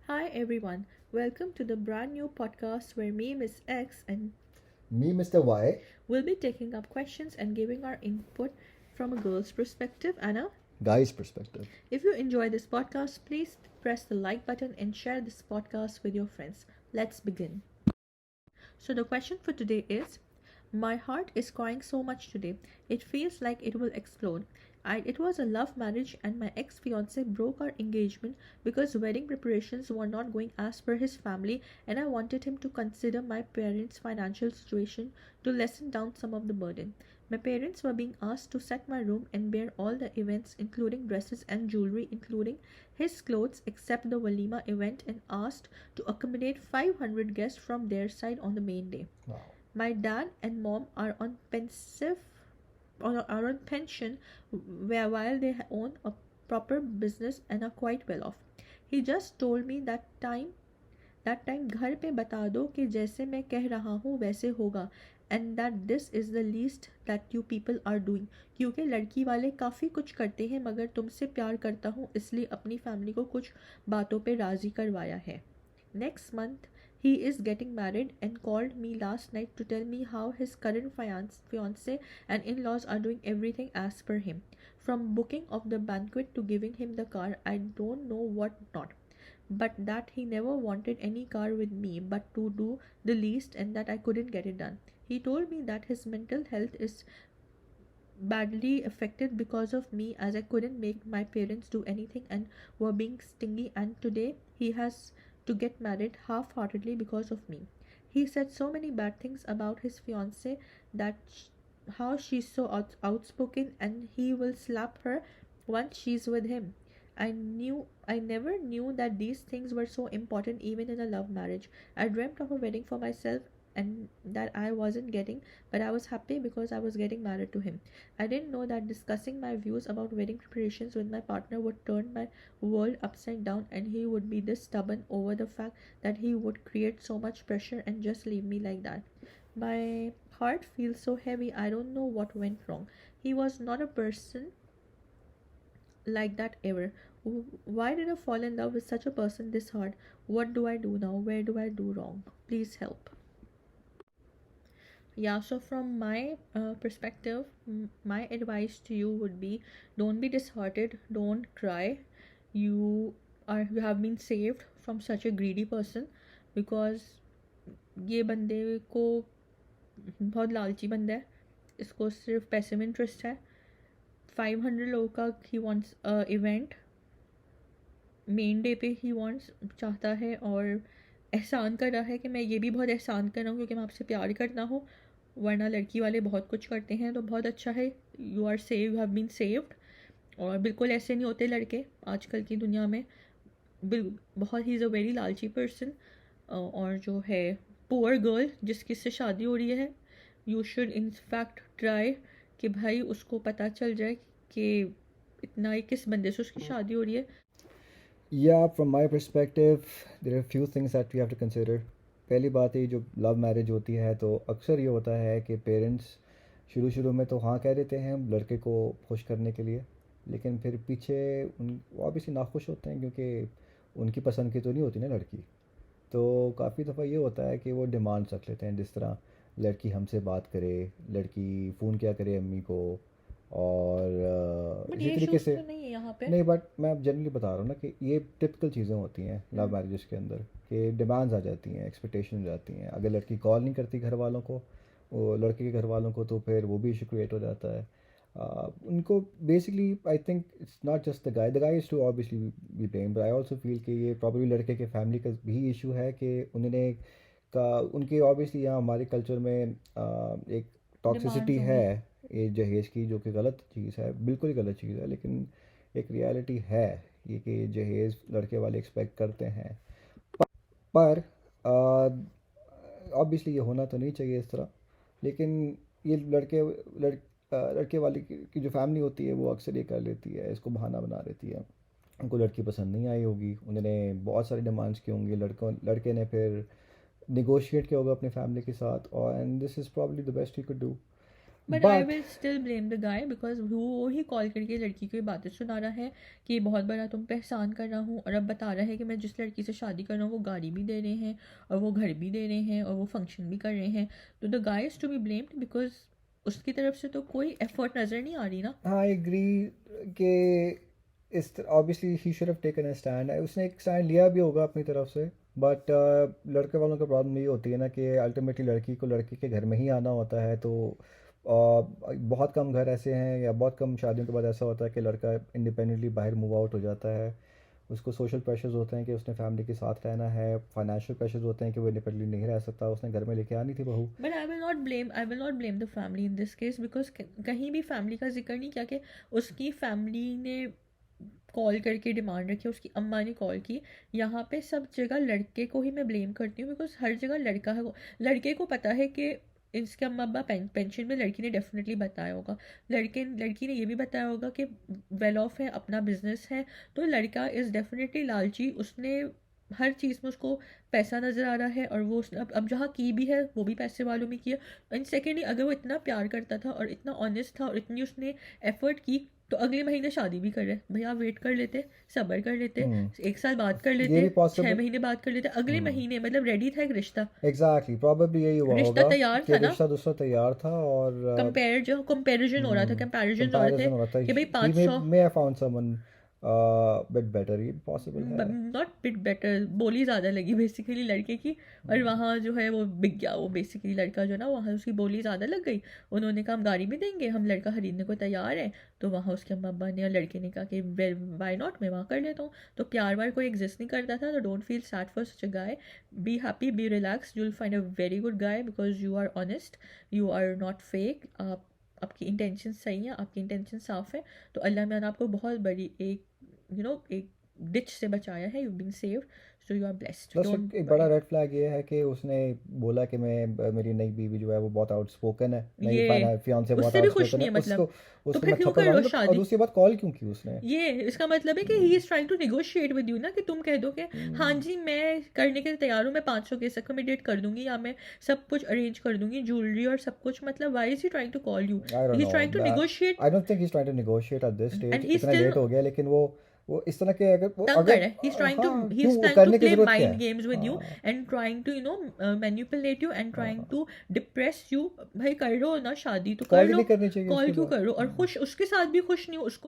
Hi everyone, welcome to the brand new podcast where me, Miss X, and Me, Mr. Y. will be taking up questions and giving our input from a girl's perspective. Anna, Guy's perspective. if you enjoy this podcast, please press the like button and share this podcast with your friends. Let's begin. So, the question for today is: my heart is crying so much today. It feels like it will explode. It was a love marriage, and my ex fiance broke our engagement because wedding preparations were not going as per his family, and I wanted him to consider my parents' financial situation to lessen down some of the burden. My parents were being asked to set my room and bear all the events, including dresses and jewelry, including his clothes, except the Walima event, and asked to accommodate 500 guests from their side on the main day. Wow. My dad and mom are on pension while they own a proper business and are quite well off. He just told me that time घर पे बता दो कि जैसे मैं कह रहा हूँ वैसे होगा and that this is the least that you people are doing क्योंकि लड़की वाले काफ़ी कुछ करते हैं मगर तुमसे प्यार करता हूँ इसलिए अपनी फैमिली को कुछ बातों पे राज़ी करवाया है. Next month, he is getting married and called me last night to tell me how his current fiance and in laws are doing everything as per him. From booking of the banquet to giving him the car, I don't know what not. But that he never wanted any car with me but to do the least and that I couldn't get it done. He told me that his mental health is badly affected because of me as I couldn't make my parents do anything and were being stingy, and today he has to get married half-heartedly because of me. He said so many bad things about his fiancée that how she's so outspoken and he will slap her once she's with him. I never knew that these things were so important even in a love marriage. I dreamt of a wedding for myself and that I wasn't getting, but I was happy because I was getting married to him. I didn't know that discussing my views about wedding preparations with my partner would turn my world upside down and he would be this stubborn over the fact that he would create so much pressure and just leave me like that. My heart feels so heavy. I don't know what went wrong. He was not a person like that ever. Why did I fall in love with such a person this hard? What do I do now? Where do I do wrong? Please help. Yeah, so from my perspective, my advice to you would be don't be disheartened, don't cry. You have been saved from such a greedy person because ये बंदे को बहुत लालची बंदा है. इसको सिर्फ पैसे में इंटरेस्ट है. 500 लोगों का he wants event main day पे ही वांट्स चाहता है और एहसान कर रहा है कि मैं ये भी बहुत एहसान कर रहा हूँ क्योंकि मैं आपसे प्यार करता हूँ, वरना लड़की वाले बहुत कुछ करते हैं. तो बहुत अच्छा है, you are save, you have been saved. और बिल्कुल ऐसे नहीं होते लड़के आजकल की दुनिया में. बहुत ही इज़ अ वेरी लालची पर्सन. और जो है पुअर गर्ल जिसकी से शादी हो रही है, you should in fact try कि भाई उसको पता चल जाए कि इतना ही किस बंदे से उसकी शादी हो रही है. Yeah, from my perspective, there are a few things that we have to consider. पहली बात है, जो लव मैरिज होती है तो अक्सर ये होता है कि पेरेंट्स शुरू शुरू में तो हाँ कह देते हैं लड़के को खुश करने के लिए, लेकिन फिर पीछे उन ऑब्वियसली नाखुश होते हैं क्योंकि उनकी पसंद की तो नहीं होती ना लड़की. तो काफ़ी दफ़ा ये होता है कि वो डिमांड्स रख लेते हैं, जिस तरह लड़की हमसे बात करे, लड़की फ़ोन क्या करे अम्मी को, और बट इसी ये तरीके इश्यूज से. तो नहीं है यहाँ पे. नहीं, बट मैं जनरली बता रहा हूँ ना कि ये टिपिकल चीज़ें होती हैं लव हम्म. मैरिजेस के अंदर, कि डिमांड्स आ जाती हैं, एक्सपेक्टेशन हो जाती हैं. अगर लड़की कॉल नहीं करती घर वालों को, वो लड़के के घर वालों को, तो फिर वो भी इशू क्रिएट हो जाता है. उनको basically I think it's not just the guy is to obviously be blame, but I also feel कि ये प्रॉब्लली लड़के के फैमिली का भी इशू है कि उन्होंने का उनके ऑब्वियसली यहाँ हमारे कल्चर में एक डिमांड्स टॉक्सिसिटी है होंगी. ये जहेज़ की, जो कि गलत चीज़ है, बिल्कुल ही गलत चीज़ है. लेकिन एक रियलिटी है ये कि जहेज़ लड़के वाले एक्सपेक्ट करते हैं. पर ऑब्वियसली ये होना तो नहीं चाहिए इस तरह. लेकिन ये लड़के वाले की जो फैमिली होती है वो अक्सर ये कर लेती है, इसको बहाना बना लेती है. उनको लड़की पसंद नहीं आई होगी, उन्होंने बहुत सारी डिमांड्स की होंगी, लड़के ने फिर निगोशिएट किया होगा अपनी फैमिली के साथ, और and this is probably the best you could do. But I But will still blame the guy because वो ही कॉल करके लड़की को ये बातें सुना रहा है कि ये बहुत बड़ा तुम पे एहसान कर रहा हूँ, और अब बता रहा है कि मैं जिस लड़की से शादी कर रहा हूँ वो गाड़ी भी दे रहे हैं और वो घर भी दे रहे हैं और वो फंक्शन भी कर रहे हैं। तो the guy is to be blamed because उसकी तरफ से तो कोई एफर्ट नज़र नहीं आ रही ना। आई एग्री कि इस obviously he should have taken a stand, उसने एक स्टैंड लिया भी होगा अपनी तरफ से। बट लड़के वालों का प्रॉब्लम ये होती है ना कि अल्टीमेटली लड़की को लड़के के घर में ही आना होता है। तो बहुत कम घर ऐसे हैं या बहुत कम शादियों के बाद ऐसा होता है कि लड़का इंडिपेंडेंटली बाहर मूव आउट हो जाता है। उसको सोशल प्रेशर्स होते हैं कि उसने फैमिली के साथ रहना है, फाइनेंशियल प्रेशर्स होते हैं कि वो इंडिपेंडेंटली नहीं रह सकता, उसने घर में लेके आनी थी बहू। But I will not blame the family in this case because कहीं भी फैमिली का जिक्र नहीं किया कि उसकी फैमिली ने कॉल करके डिमांड रखी, उसकी अम्मा ने कॉल की। यहाँ पे सब जगह लड़के को ही मैं ब्लेम करती हूँ बिकॉज हर जगह लड़का है। लड़के को पता है कि इसके अम्मा अब्बा पेंशन में, लड़की ने डेफिनेटली बताया होगा। लड़की ने ये भी बताया होगा कि वेल ऑफ है, अपना बिजनेस है। तो लड़का इज़ डेफिनेटली लालची, उसने हर चीज़ में उसको पैसा नज़र आ रहा है और वो उसने अब जहाँ की भी है वो भी पैसे वालों में किया। एंड सेकेंडली अगर वो इतना प्यार करता था और इतना ऑनेस्ट था और इतनी उसने एफर्ट की तो अगले महीने शादी भी कर रहे। भैया वेट कर लेते, सब्र कर लेते, हम्म, एक साल बात कर ये लेते, भी 6 पॉसिबल। महीने बात कर लेते, अगले महीने मतलब रेडी था एक रिश्ता। एग्जैक्टली प्रॉबेबली यही हुआ रिश्ता होगा तैयार कि था ना। रिश्ता दूसरा तैयार था और कंपेरिजन हो रहा था, कंपैरिजन हो रहे थे कंपैरिजन हो रहा था। कि भाई ही 500 may have found someone bit better, ये पॉसिबल है। नॉट बिट बेटर, बोली ज़्यादा लगी बेसिकली लड़के की। और वहाँ जो है वो बिक गया, वो बेसिकली लड़का जो है ना वहाँ उसकी बोली ज़्यादा लग गई। उन्होंने कहा हम गाड़ी भी देंगे, हम लड़का खरीदने को तैयार हैं। तो वहाँ उसके अम्मा अब्बा ने और लड़के ने कहा कि वाई नॉट, मैं वहाँ कर लेता हूँ। तो प्यार वार कोई एग्जिस्ट नहीं करता था। तो don't feel sad for such a guy, be happy, be relax, you will find a very good guy because you are honest, you are not fake. आपकी इंटेंशन सही है, आपकी इंटेंशन साफ है। तो अल्लाह ने आपको बहुत बड़ी एक एक डिच से बचाया है। You been saved, so you are blessed, plus don't एक बड़ा वरी। रेड फ्लैग ये है कि उसने बोला कि मैं मेरी नई बीवी जो है वो बहुत आउटस्पोकन है, नई ये फियांसे बहुत उससे भी खुश आउटस्पोकन नहीं है, है उसको मतलब। तो उसको फिर मैं क्यों थप्पड़ कर लो मारूंगा। और शादी? दूसरी बात, कॉल क्यों की उसने? ये इसका मतलब है कि he is trying to negotiate with you ना, कि तुम कह दो कि हाँ आई जी मैं करने के लिए तैयार हूँ, मैं 500 के अकोमोडेट कर दूंगी या मैं सब कुछ अरेंज कर दूंगी, ज्वेलरी और सब कुछ। मतलब why is he trying to call you? Don't he is no, trying to negotiate I don't think he is trying to negotiate at this end stage, he इतना स्टिल लेट हो गया। लेकिन वो इस तरह के अगर वो तंग कर अगर रहा है। हाँ, ही क्यों इज वो ट्राइंग टू करने की प्ले जरूरत क्या माइंड है? गेम्स विद यू हाँ, and trying to manipulate you and trying हाँ, टू डिप्रेस यू। भाई कर लो ना शादी तो कर कॉल ही लो, नहीं करनी चाहिए कॉल उसके क्यों बाद। कर लो? और खुश उसके साथ भी खुश नहीं हो उसको